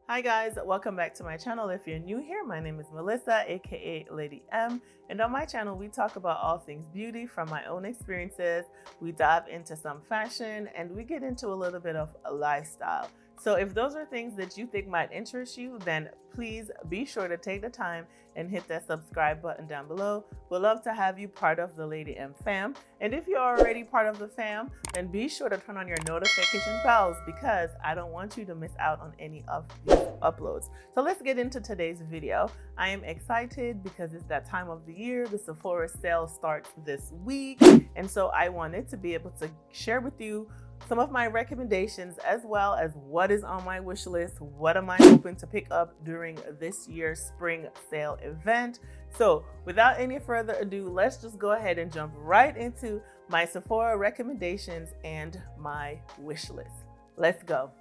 Hi guys, welcome back to my channel. If you're new here, my name is Melissa, aka Lady M, and on my channel we talk about all things beauty from my own experiences. We dive into some fashion and we get into a little bit of a lifestyle. So if those are things that you think might interest you, then please be sure to take the time and hit that subscribe button down below. We'd love to have you part of the Lady M fam. And if you're already part of the fam, then be sure to turn on your notification bells because I don't want you to miss out on any of these uploads. So let's get into today's video. I am excited because it's that time of the year. The Sephora sale starts this week. And so I wanted to be able to share with you some of my recommendations as well as what is on my wish list. What am I hoping to pick up during this year's spring sale event? So without any further ado, let's just go ahead and jump right into my Sephora recommendations and my wish list. Let's go.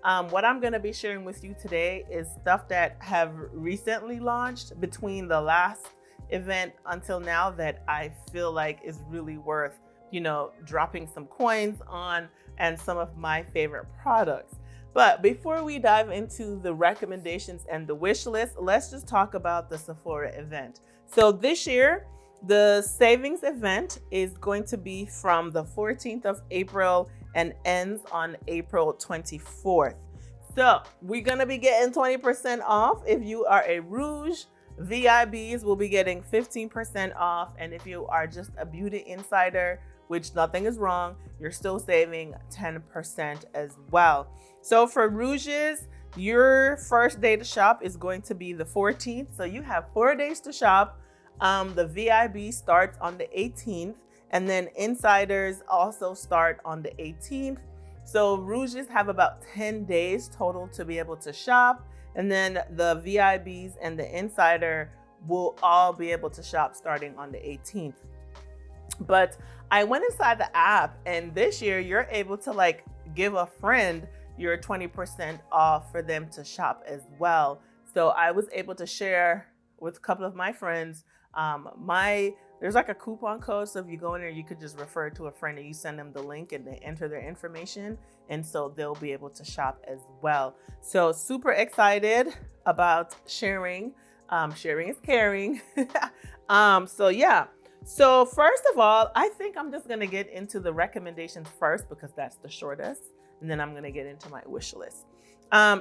What I'm going to be sharing with you today is stuff that have recently launched between the last event until now that I feel like is really worth dropping some coins on, and some of my favorite products. But before we dive into the recommendations and the wish list, let's just talk about the Sephora event. So this year, the savings event is going to be from the 14th of April and ends on April 24th. So we're gonna be getting 20% off. If you are a Rouge, VIBs will be getting 15% off. And if you are just a beauty insider, which nothing is wrong, you're still saving 10% as well. So for Rouges, your first day to shop is going to be the 14th. So you have 4 days to shop. The VIB starts on the 18th, and then insiders also start on the 18th. So Rouges have about 10 days total to be able to shop. And then the VIBs and the insider will all be able to shop starting on the 18th. But I went inside the app, and this year you're able to give a friend your 20% off for them to shop as well. So I was able to share with a couple of my friends. There's a coupon code. So if you go in there, you could just refer to a friend and you send them the link and they enter their information. And so they'll be able to shop as well. So super excited about sharing. Sharing is caring. So yeah. So first of all, I think I'm just going to get into the recommendations first because that's the shortest. And then I'm going to get into my wish list.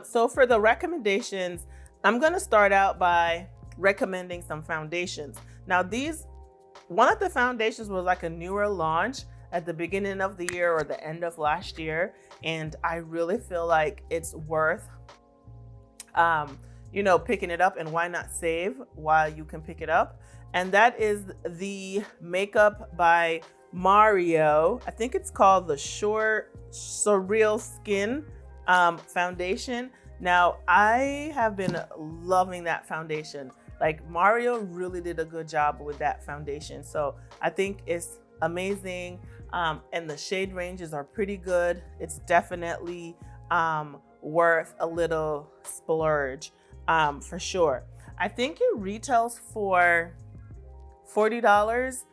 So for the recommendations, I'm going to start out by recommending some foundations. Now one of the foundations was a newer launch at the beginning of the year or the end of last year. And I really feel like it's worth, picking it up, and why not save while you can pick it up. And that is the makeup by Mario. I think it's called the Surreal Skin foundation. Now, I have been loving that foundation. Mario really did a good job with that foundation. So I think it's amazing. And the shade ranges are pretty good. It's definitely worth a little splurge for sure. I think it retails for $40.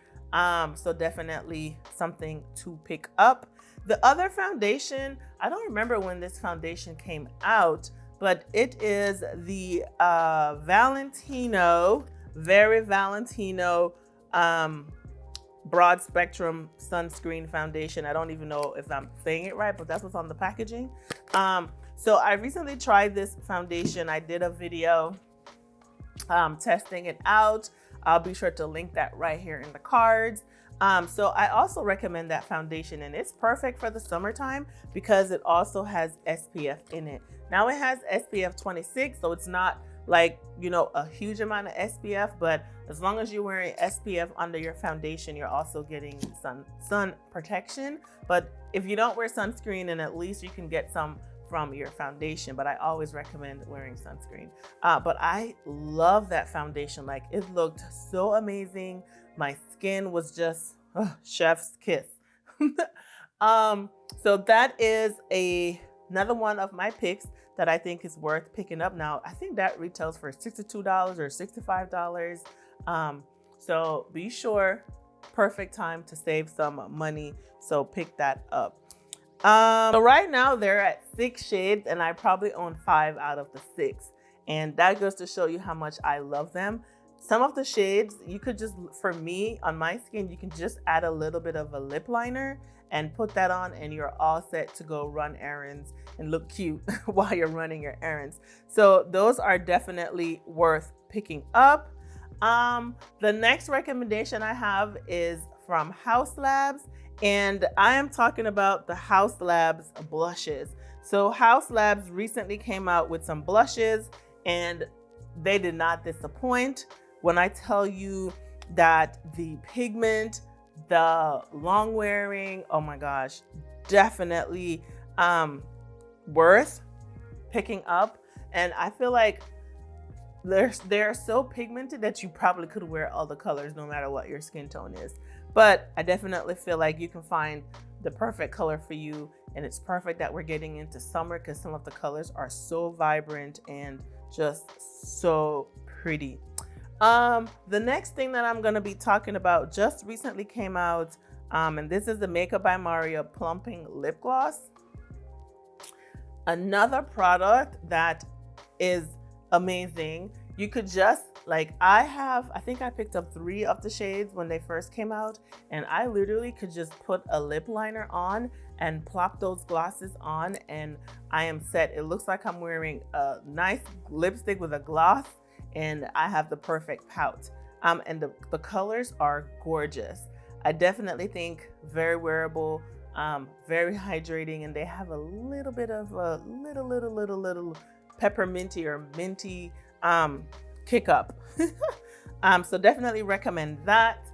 So definitely something to pick up. The other foundation, I don't remember when this foundation came out, but it is the Valentino, very Valentino broad spectrum sunscreen foundation. I don't even know if I'm saying it right, but that's what's on the packaging. So I recently tried this foundation. I did a video testing it out. I'll be sure to link that right here in the cards. So I also recommend that foundation, and it's perfect for the summertime because it also has SPF in it. Now it has SPF 26, so it's not a huge amount of SPF, but as long as you're wearing SPF under your foundation, you're also getting sun protection. But if you don't wear sunscreen, then at least you can get some from your foundation, but I always recommend wearing sunscreen. But I love that foundation. It looked so amazing. My skin was just chef's kiss. So that is another one of my picks that I think is worth picking up. Now, I think that retails for $62 or $65. So be sure, perfect time to save some money. So pick that up. So right now they're at 6 shades and I probably own 5 out of the 6. And that goes to show you how much I love them. Some of the shades, you could just, for me, on my skin, you can just add a little bit of a lip liner and put that on and you're all set to go run errands and look cute while you're running your errands. So those are definitely worth picking up. The next recommendation I have is from Haus Labs, and I am talking about the Haus Labs blushes. So Haus Labs recently came out with some blushes and they did not disappoint. When I tell you that the pigment, the long wearing, oh my gosh, definitely worth picking up. And I feel like they're so pigmented that you probably could wear all the colors no matter what your skin tone is. But I definitely feel like you can find the perfect color for you, and it's perfect that we're getting into summer because some of the colors are so vibrant and just so pretty. The next thing that I'm going to be talking about just recently came out, and this is the Makeup by Mario Plumping Lip Gloss. Another product that is amazing. You could just, like, I think I picked up 3 of the shades when they first came out, and I literally could just put a lip liner on and plop those glosses on and I am set. It looks like I'm wearing a nice lipstick with a gloss and I have the perfect pout. And the colors are gorgeous. I definitely think very wearable, very hydrating, and they have a little bit of a little pepperminty or minty kick up. So definitely recommend that.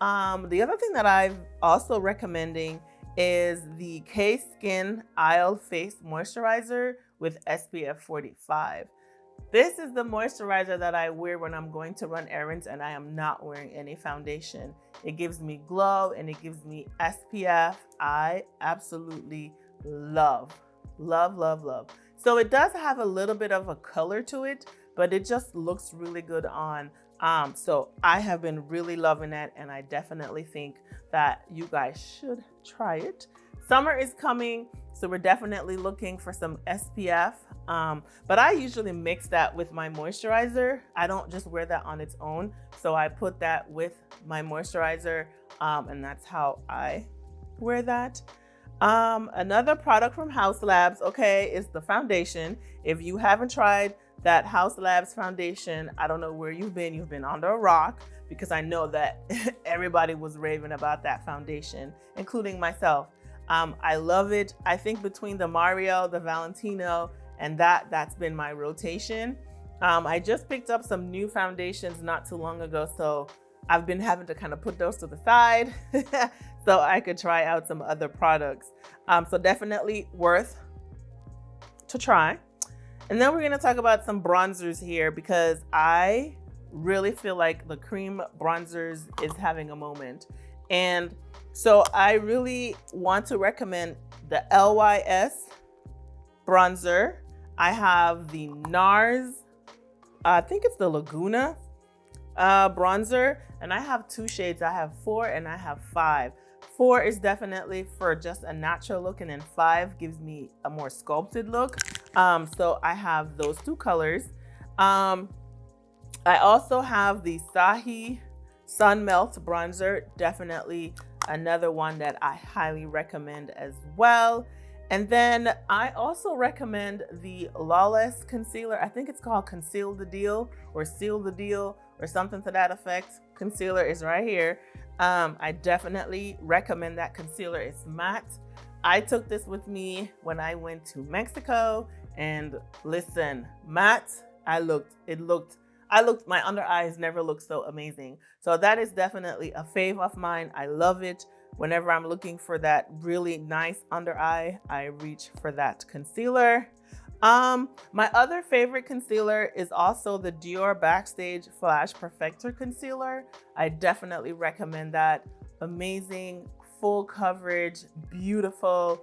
The other thing that I'm also recommending is the K-Skin Isle Face Moisturizer with SPF 45. This is the moisturizer that I wear when I'm going to run errands and I am not wearing any foundation. It gives me glow and it gives me SPF. I absolutely love. So it does have a little bit of a color to it, but it just looks really good on. So I have been really loving it, and I definitely think that you guys should try it. Summer is coming, so we're definitely looking for some SPF. But I usually mix that with my moisturizer. I don't just wear that on its own. So I put that with my moisturizer, and that's how I wear that. Another product from Haus Labs, okay, is the foundation. If you haven't tried that Haus Labs foundation, I don't know where you've been under a rock, because I know that everybody was raving about that foundation, including myself. I love it. I think between the Mario, the Valentino, and that's been my rotation. I just picked up some new foundations not too long ago, so I've been having to kind of put those to the side so I could try out some other products. So definitely worth to try. And then we're going to talk about some bronzers here, because I really feel like the cream bronzers is having a moment. And so I really want to recommend the LYS bronzer. I have the NARS, I think it's the Laguna bronzer, and I have 2 shades. I have 4 and I have 5. 4 is definitely for just a natural look, and then 5 gives me a more sculpted look. So I have those 2 colors. I also have the Sahi Sun Melt bronzer, definitely another one that I highly recommend as well. And then I also recommend the Lawless concealer. I think it's called Conceal the Deal or Seal the Deal or something to that effect. Concealer is right here. I definitely recommend that concealer. It's matte. I took this with me when I went to Mexico, and listen, matte, my under eyes never looked so amazing. So that is definitely a fave of mine. I love it. Whenever I'm looking for that really nice under eye, I reach for that concealer. My other favorite concealer is also the Dior Backstage Flash Perfector Concealer. I definitely recommend that. Amazing, full coverage, beautiful,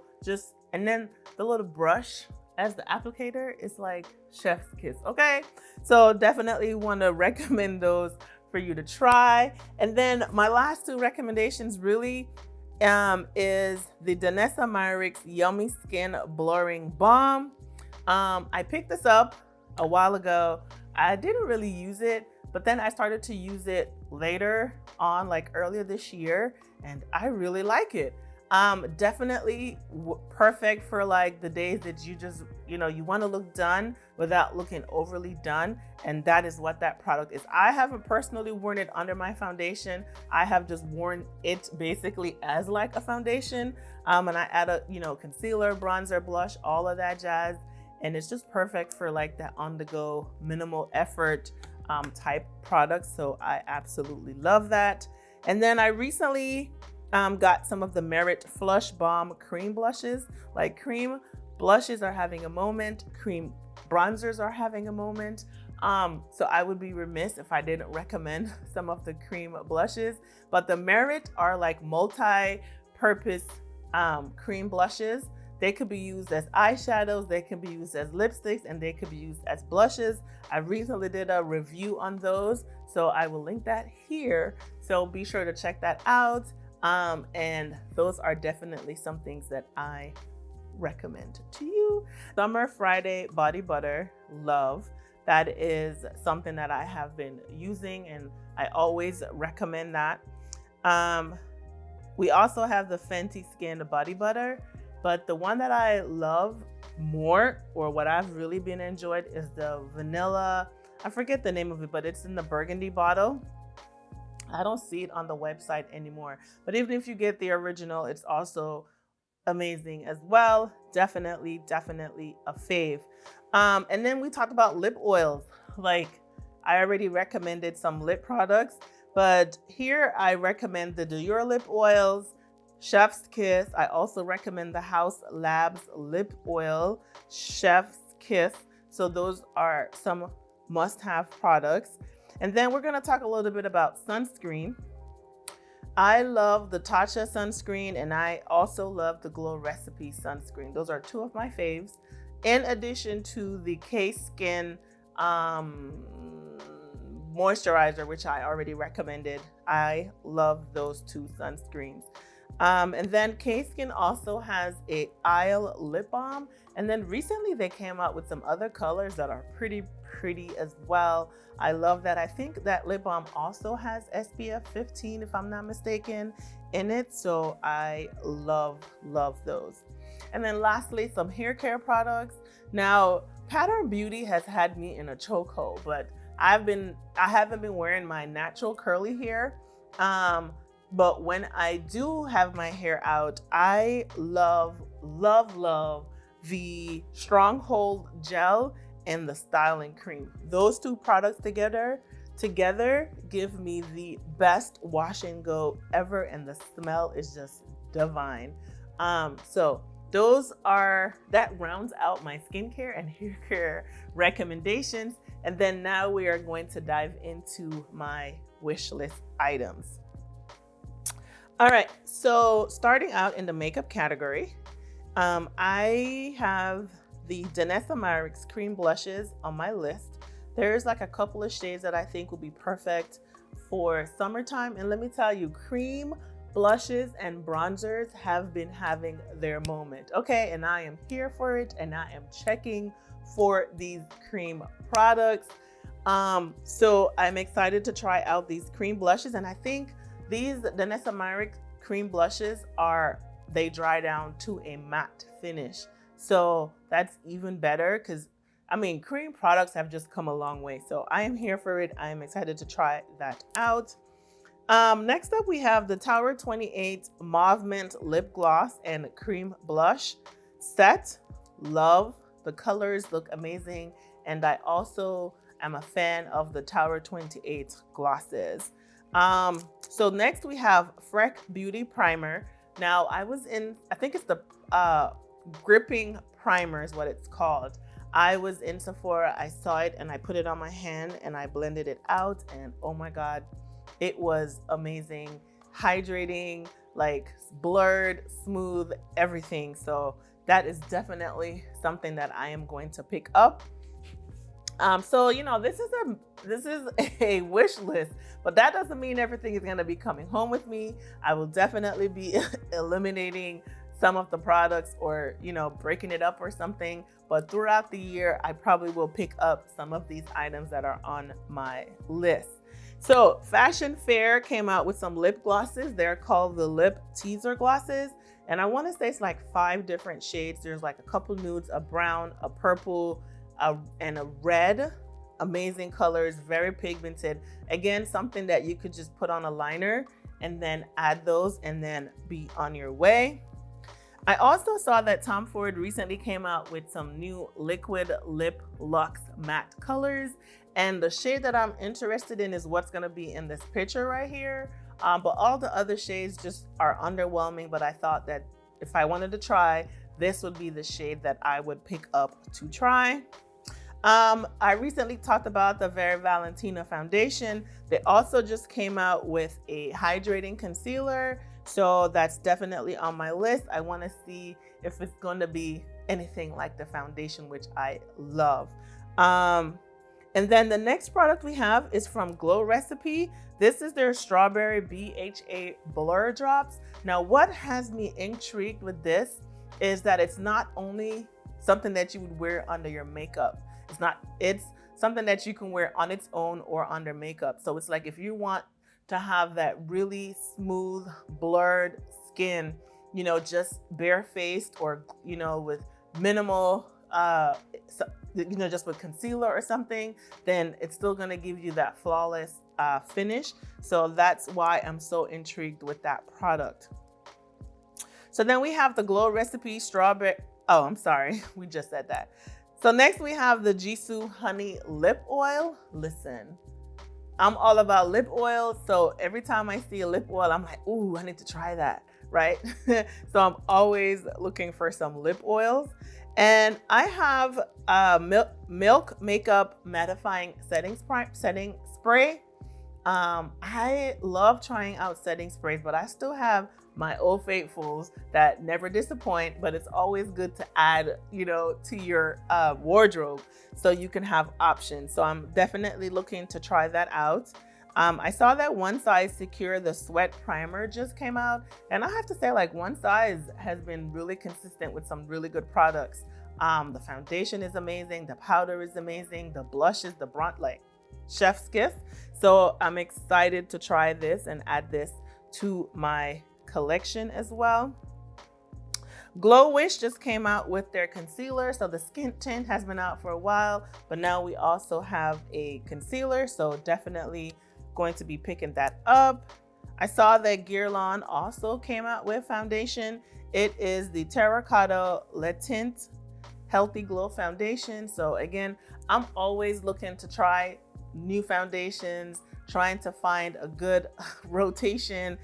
and then the little brush as the applicator is like chef's kiss, okay? So definitely want to recommend those for you to try. And then my last 2 recommendations really is the DANESSA MYRICKS Yummy Skin Blurring Balm. I picked this up a while ago. I didn't really use it, but then I started to use it later on, like earlier this year, and I really like it. Definitely perfect for like the days that you just, you know, you want to look done without looking overly done. And that is what that product is. I haven't personally worn it under my foundation. I have just worn it basically as like a foundation. And I add a, you know, concealer, bronzer, blush, all of that jazz. And it's just perfect for like that on the go, minimal effort type product. So I absolutely love that. And then I recently got some of the Merit Flush Balm cream blushes. Like cream blushes are having a moment, cream bronzers are having a moment. So I would be remiss if I didn't recommend some of the cream blushes, but the Merit are like multi-purpose cream blushes. They could be used as eyeshadows, they can be used as lipsticks, and they could be used as blushes. I recently did a review on those, so I will link that here. So be sure to check that out. And those are definitely some things that I recommend to you. Summer Friday Body Butter, love. That is something that I have been using, and I always recommend that. We also have the Fenty Skin Body Butter, but the one that I love more, or what I've really been enjoyed, is the vanilla. I forget the name of it, but it's in the burgundy bottle. I don't see it on the website anymore, but even if you get the original, it's also amazing as well. Definitely a fave. And then we talked about lip oils. Like I already recommended some lip products, but here I recommend the Do Your Lip oils, Chef's Kiss. I also recommend the House Labs lip oil, Chef's Kiss. So those are some must-have products. And then we're going to talk a little bit about sunscreen. I love the Tatcha sunscreen, and I also love the Glow Recipe sunscreen. Those are two of my faves, in addition to the K-Skin moisturizer, which I already recommended. I love those two sunscreens. And then K-Skin also has a Isle lip balm. And then recently they came out with some other colors that are pretty as well. I love that. I think that lip balm also has SPF 15, if I'm not mistaken, in it. So I love those. And then lastly, some hair care products. Now, Pattern Beauty has had me in a chokehold, but I haven't been wearing my natural curly hair. But when I do have my hair out, I love the Stronghold Gel and the Styling Cream. Those two products together give me the best wash and go ever, and the smell is just divine. So that rounds out my skincare and hair care recommendations. And then now we are going to dive into my wish list items. All right, so starting out in the makeup category, I have the DANESSA MYRICKS cream blushes on my list. There's like a couple of shades that I think will be perfect for summertime. And let me tell you, cream blushes and bronzers have been having their moment. Okay, and I am here for it, and I am checking for these cream products. So I'm excited to try out these cream blushes, and I think these DANESSA MYRICKS cream blushes they dry down to a matte finish. So that's even better, because I mean, cream products have just come a long way. So I am here for it. I am excited to try that out. Next up, we have the Tower 28 MAUVE-MENT lip gloss and cream blush set. Love the colors, look amazing. And I also am a fan of the Tower 28 glosses. So next we have FRECK Beauty Primer. Now I think it's the gripping primer is what it's called. I was in Sephora, I saw it, and I put it on my hand and I blended it out, and oh my God, it was amazing. Hydrating, like blurred, smooth, everything. So that is definitely something that I am going to pick up. So you know, this is a wish list, but that doesn't mean everything is going to be coming home with me. I will definitely be eliminating some of the products, or you know, breaking it up or something. But throughout the year, I probably will pick up some of these items that are on my list. So Fashion Fair came out with some lip glosses. They're called the Lip Teaser Glosses. And I want to say it's like 5 different shades. There's like a couple nudes, a brown, a purple, and a red. Amazing colors, very pigmented. Again, something that you could just put on a liner and then add those and then be on your way. I also saw that Tom Ford recently came out with some new liquid lip luxe matte colors. And the shade that I'm interested in is what's gonna be in this picture right here. But all the other shades just are underwhelming. But I thought that if I wanted to try, this would be the shade that I would pick up to try. I recently talked about the Very Valentino foundation. They also just came out with a hydrating concealer. So that's definitely on my list. I want to see if it's going to be anything like the foundation, which I love. And then the next product we have is from Glow Recipe. This is their Strawberry BHA Blur Drops. Now, what has me intrigued with this is that it's not only something that you would wear under your makeup. It's something that you can wear on its own or under makeup. So it's like if you want to have that really smooth, blurred skin, you know, just barefaced or, you know, with minimal, you know, just with concealer or something, then it's still gonna give you that flawless finish. So that's why I'm so intrigued with that product. So then we have the Glow Recipe Strawberry, oh, I'm sorry, we just said that. So next we have the Jisoo Honey Lip Oil. Listen, I'm all about lip oil. So every time I see a lip oil, I'm like, ooh, I need to try that, right? So I'm always looking for some lip oils. And I have Milk Makeup Mattifying Setting Spray. I love trying out setting sprays, but I still have my old faithfuls that never disappoint, but it's always good to add, you know, to your wardrobe so you can have options. So I'm definitely looking to try that out. I saw that One Size Secure, the Sweat Primer, just came out. And I have to say, like, One Size has been really consistent with some really good products. The foundation is amazing. The powder is amazing. The blushes, the bronze, like chef's kiss. So I'm excited to try this and add this to my collection as well. Glow Wish just came out with their concealer. So the skin tint has been out for a while, but now we also have a concealer. So definitely going to be picking that up. I saw that Guerlain also came out with foundation. It is the Terracotta Le Tint Healthy Glow Foundation. So again, I'm always looking to try new foundations, trying to find a good rotation.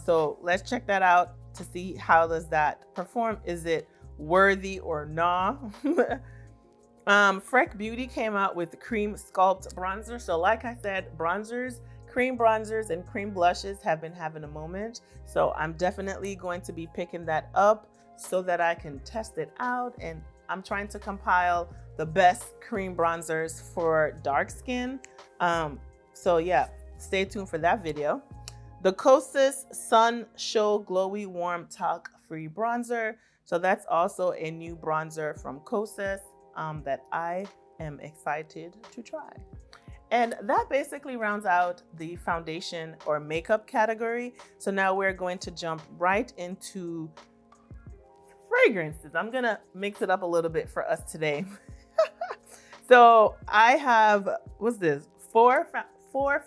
So let's check that out to see how does that perform. Is it worthy or not? FRECK Beauty came out with the Cream Sculpt Bronzer. So like I said, bronzers, cream bronzers and cream blushes have been having a moment. So I'm definitely going to be picking that up so that I can test it out. And I'm trying to compile the best cream bronzers for dark skin. So yeah, stay tuned for that video. The Kosas Sun Show Glowy Warm Talc Free Bronzer. So that's also a new bronzer from Kosas that I am excited to try. And that basically rounds out the foundation or makeup category. So now we're going to jump right into fragrances. I'm gonna mix it up a little bit for us today. So I have, what's this? Four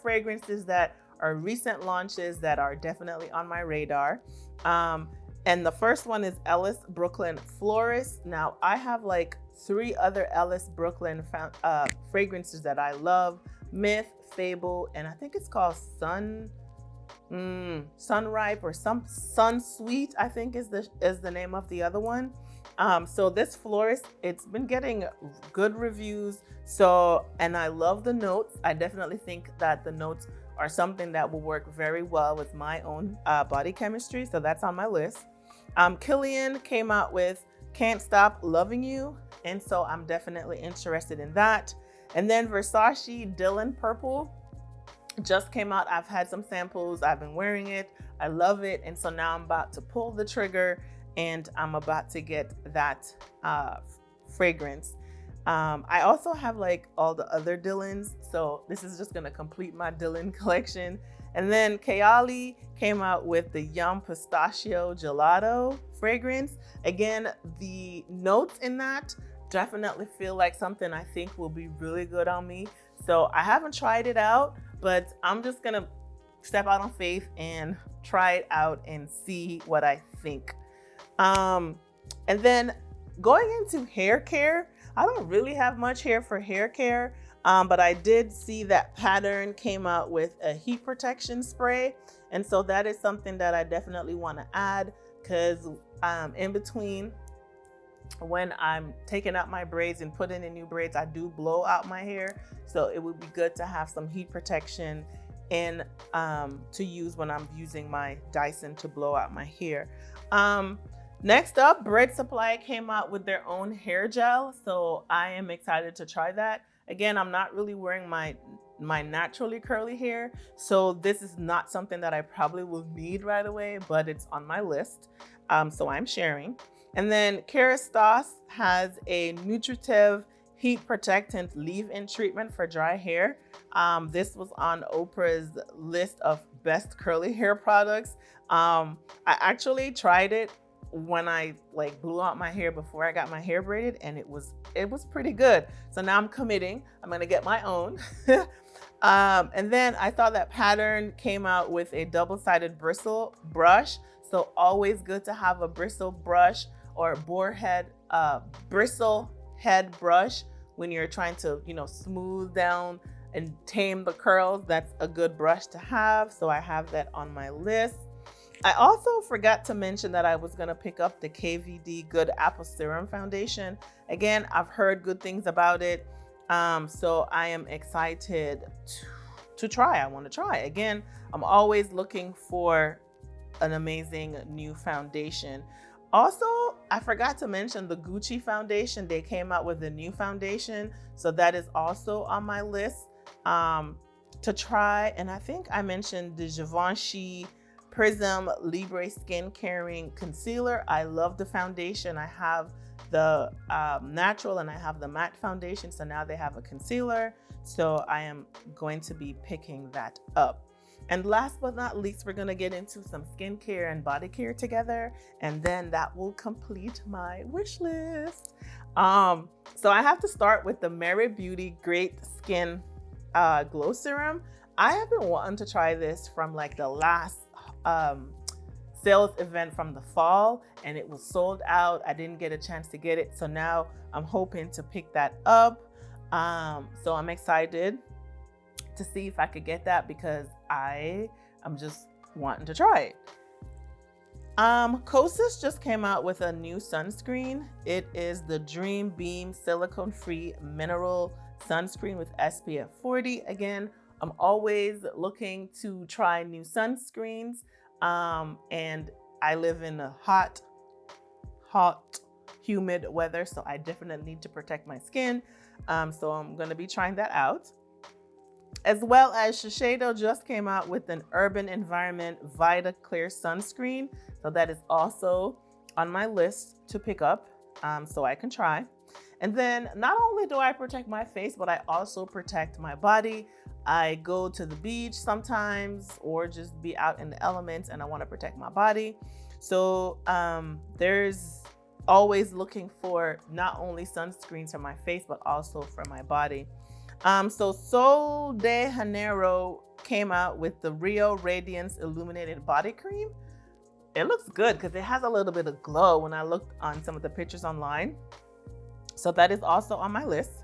fragrances that are recent launches that are definitely on my radar. And the first one is ELLIS Brooklyn Florist. Now I have like 3 other ELLIS Brooklyn fragrances that I love. Myth, Fable, and I think it's called Sunripe or some Sun Sweet, I think is the name of the other one. So this Florist, it's been getting good reviews. So, and I love the notes. I definitely think that the notes are something that will work very well with my own body chemistry. So that's on my list. KILLIAN came out with Can't Stop Loving You. And so I'm definitely interested in that. And then Versace Dylan Purple just came out. I've had some samples. I've been wearing it. I love it. And so now I'm about to pull the trigger and I'm about to get that fragrance. I also have like all the other Dylans. So this is just going to complete my Dylan collection. And then KAYALI came out with the Yum Pistachio Gelato fragrance. Again, the notes in that definitely feel like something I think will be really good on me. So I haven't tried it out, but I'm just gonna step out on faith and try it out and see what I think. And then going into hair care, I don't really have much hair for hair care, but I did see that Pattern came out with a heat protection spray. And so that is something that I definitely want to add, because in between when I'm taking out my braids and putting in new braids, I do blow out my hair. So it would be good to have some heat protection in to use when I'm using my Dyson to blow out my hair. Next up, Bread Supply came out with their own hair gel. So I am excited to try that. Again, I'm not really wearing my naturally curly hair, so this is not something that I probably will need right away, but it's on my list. So I'm sharing. And then Kerastase has a nutritive heat protectant leave-in treatment for dry hair. This was on Oprah's list of best curly hair products. I actually tried it when I like blew out my hair before I got my hair braided, and it was pretty good. So now I'm committing. I'm gonna get my own. And then I saw that Pattern came out with a double-sided bristle brush. So always good to have a bristle brush or bristle head brush when you're trying to, smooth down and tame the curls. That's a good brush to have. So I have that on my list. I also forgot to mention that I was going to pick up the KVD Good Apple Serum Foundation. Again, I've heard good things about it. So I am excited to try. I want to try. Again, I'm always looking for an amazing new foundation. Also, I forgot to mention the Gucci foundation. They came out with a new foundation. So that is also on my list to try. And I think I mentioned the Givenchy Prism Libre Skin Caring Concealer. I love the foundation. I have the natural and I have the matte foundation. So now they have a concealer. So I am going to be picking that up. And last but not least, we're gonna get into some skincare and body care together. And then that will complete my wish list. So I have to start with the MYRICKS Great Skin Glow Serum. I have been wanting to try this from like the last sales event from the fall, and it was sold out. I didn't get a chance to get it. So now I'm hoping to pick that up. So I'm excited to see if I could get that because I'm just wanting to try it. Kosas just came out with a new sunscreen. It is the Dream Beam Silicone Free Mineral Sunscreen with SPF 40. Again, I'm always looking to try new sunscreens. And I live in a hot, humid weather, so I definitely need to protect my skin. So I'm going to be trying that out. As well as Shiseido just came out with an Urban Environment Vita Clear Sunscreen. So that is also on my list to pick up so I can try. And then not only do I protect my face, but I also protect my body. I go to the beach sometimes or just be out in the elements and I want to protect my body. So there's always looking for not only sunscreens for my face, but also for my body. So Sol de Janeiro came out with the Rio Radiance Illuminated Body Cream. It looks good because it has a little bit of glow when I looked on some of the pictures online. So that is also on my list.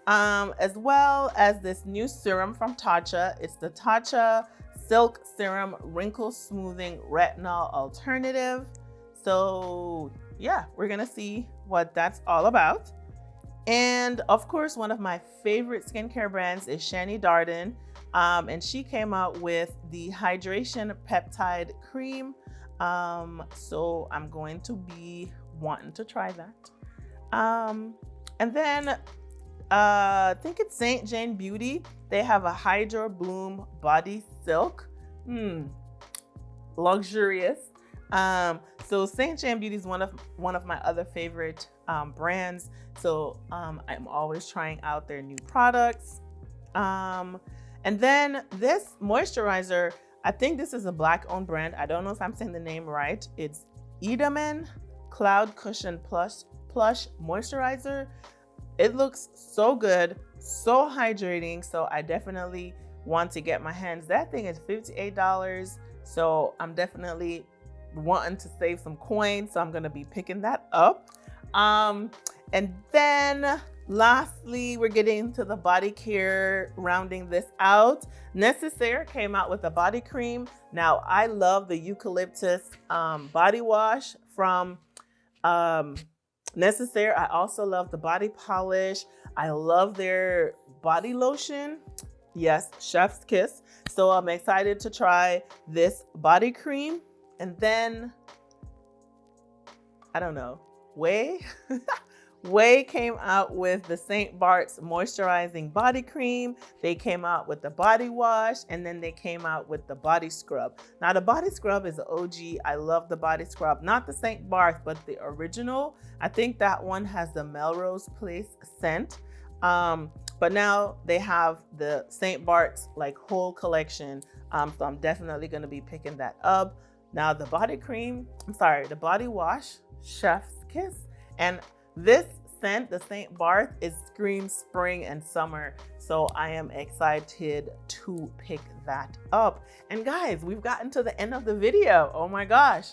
As well as this new serum from Tatcha. It's the Tatcha Silk Serum Wrinkle Smoothing Retinol Alternative. So yeah, we're gonna see what that's all about. And of course, one of my favorite skincare brands is Shani Darden. And she came out with the Hydration Peptide Cream. So I'm going to be wanting to try that. And then I think it's St. Jane Beauty. They have a Hydro Bloom Body Silk. Luxurious. So St. Jane Beauty is one of my other favorite brands. So I'm always trying out their new products. And then this moisturizer, I think this is a Black-owned brand. I don't know if I'm saying the name right. It's Edelman Cloud Cushion Plush Moisturizer. It looks so good, so hydrating. So I definitely want to get my hands. That thing is $58. So I'm definitely wanting to save some coins. So I'm gonna be picking that up. And then lastly, we're getting to the body care, rounding this out. Necessaire came out with a body cream. Now I love the eucalyptus body wash from Necessaire. I also love the body polish. I love their body lotion. Yes, chef's kiss. So I'm excited to try this body cream. And then, I don't know, Way came out with the St. Bart's moisturizing body cream. They came out with the body wash, and then they came out with the body scrub. Now the body scrub is an OG. I love the body scrub, not the St. Bart's, but the original. I think that one has the Melrose Place scent. But now they have the St. Bart's like whole collection. So I'm definitely gonna be picking that up. Now the body wash, chef's kiss. And this scent, the St. Bart's, is screams spring and summer. So I am excited to pick that up. And guys, we've gotten to the end of the video. Oh my gosh.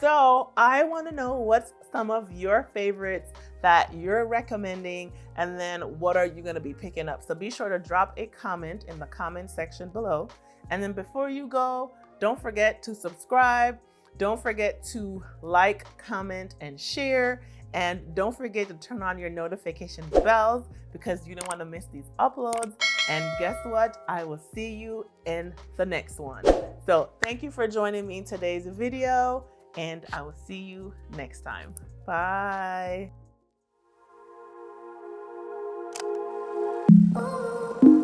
So I want to know what's some of your favorites that you're recommending, and then what are you going to be picking up. So be sure to drop a comment in the comment section below. And then before you go, don't forget to subscribe. Don't forget to like, comment, and share. And don't forget to turn on your notification bells because you don't want to miss these uploads. And guess what? I will see you in the next one. So thank you for joining me in today's video, and I will see you next time. Bye.